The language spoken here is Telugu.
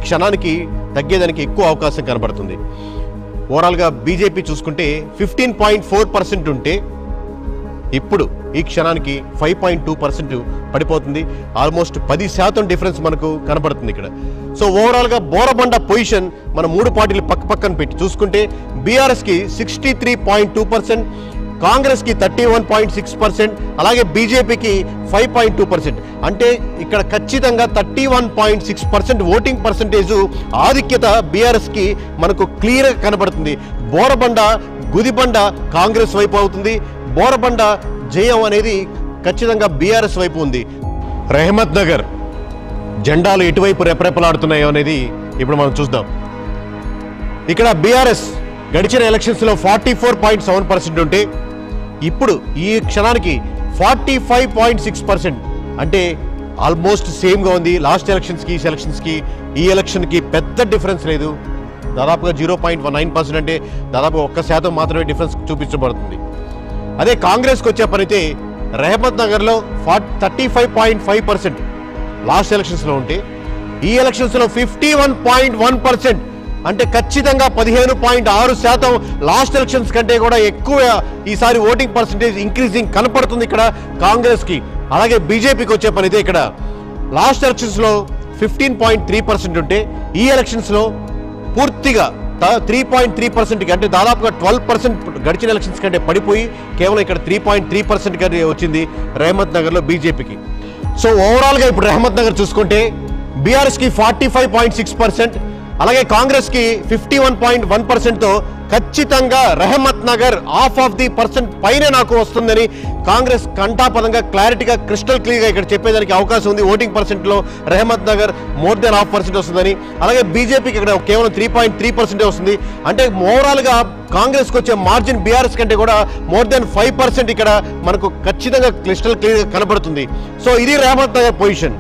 క్షణానికి తగ్గేదానికి ఎక్కువ అవకాశం కనబడుతుంది. ఓవరాల్గా బీజేపీ చూసుకుంటే 15.4% ఉంటే ఇప్పుడు ఈ క్షణానికి 5.2% పడిపోతుంది. ఆల్మోస్ట్ 10% డిఫరెన్స్ మనకు కనబడుతుంది ఇక్కడ. సో ఓవరాల్గా బోరబండ పొజిషన్ మన మూడు పార్టీలు పక్కన పెట్టి చూసుకుంటే బీఆర్ఎస్కి 63.2%, కాంగ్రెస్కి 31.6%, అలాగే బీజేపీకి 5.2%. అంటే ఇక్కడ ఖచ్చితంగా 31.6% ఓటింగ్ పర్సంటేజు ఆధిక్యత బీఆర్ఎస్కి మనకు క్లియర్గా కనబడుతుంది. బోరబండ గుదిబండ కాంగ్రెస్ వైపు అవుతుంది. బోరబండ జయం అనేది ఖచ్చితంగా బీఆర్ఎస్ వైపు ఉంది. రెహమత్ నగర్ జెండాలు ఎటువైపు రెపరెపలాడుతున్నాయో అనేది ఇప్పుడు మనం చూద్దాం. ఇక్కడ బీఆర్ఎస్ గడిచిన ఎలక్షన్స్లో 44.7% ఉంటే ఇప్పుడు ఈ క్షణానికి 45.6%. అంటే ఆల్మోస్ట్ సేమ్గా ఉంది. లాస్ట్ ఎలక్షన్స్కి ఈ ఎలక్షన్కి పెద్ద డిఫరెన్స్ లేదు. దాదాపుగా 0.19% అంటే దాదాపు 1% మాత్రమే డిఫరెన్స్ చూపించబడుతుంది. అదే కాంగ్రెస్కి వచ్చే పనైతే రెహమత్ నగర్లో 35.5% లాస్ట్ ఎలక్షన్స్లో ఉంటే ఈ ఎలక్షన్స్లో 51.1%. అంటే ఖచ్చితంగా 15.6% లాస్ట్ ఎలక్షన్స్ కంటే కూడా ఎక్కువ ఈసారి ఓటింగ్ పర్సంటేజ్ ఇంక్రీజింగ్ కనపడుతుంది ఇక్కడ కాంగ్రెస్కి. అలాగే బీజేపీకి వచ్చే పనైతే ఇక్కడ లాస్ట్ ఎలక్షన్స్లో 15.3% ఉంటే ఈ ఎలక్షన్స్లో పూర్తిగా 3.3%కి అంటే దాదాపుగా 12% గడిచిన ఎలక్షన్స్ కంటే పడిపోయి కేవలం ఇక్కడ 3.3% వచ్చింది రెహమత్ నగర్లో బీజేపీకి. సో ఓవరాల్గా ఇప్పుడు రెహమత్ నగర్ చూసుకుంటే బీఆర్ఎస్కి 45.6%, అలాగే కాంగ్రెస్కి 51.1%తో ఖచ్చితంగా రెహమత్ నగర్ ½ పైనే నాకు వస్తుందని కాంగ్రెస్ కంఠాపదంగా క్లారిటీగా క్రిస్టల్ క్లియర్గా ఇక్కడ చెప్పేదానికి అవకాశం ఉంది. ఓటింగ్ పర్సెంట్లో రెహమత్ నగర్ మోర్ దెన్ ½ వస్తుందని, అలాగే బీజేపీకి ఇక్కడ కేవలం 3.3% వస్తుంది. అంటే ఓవరాల్గా కాంగ్రెస్కి వచ్చే మార్జిన్ బీఆర్ఎస్ కంటే కూడా మోర్ దెన్ 5% ఇక్కడ మనకు ఖచ్చితంగా క్రిస్టల్ క్లియర్గా కనబడుతుంది. సో ఇది రెహమత్ నగర్ పొజిషన్.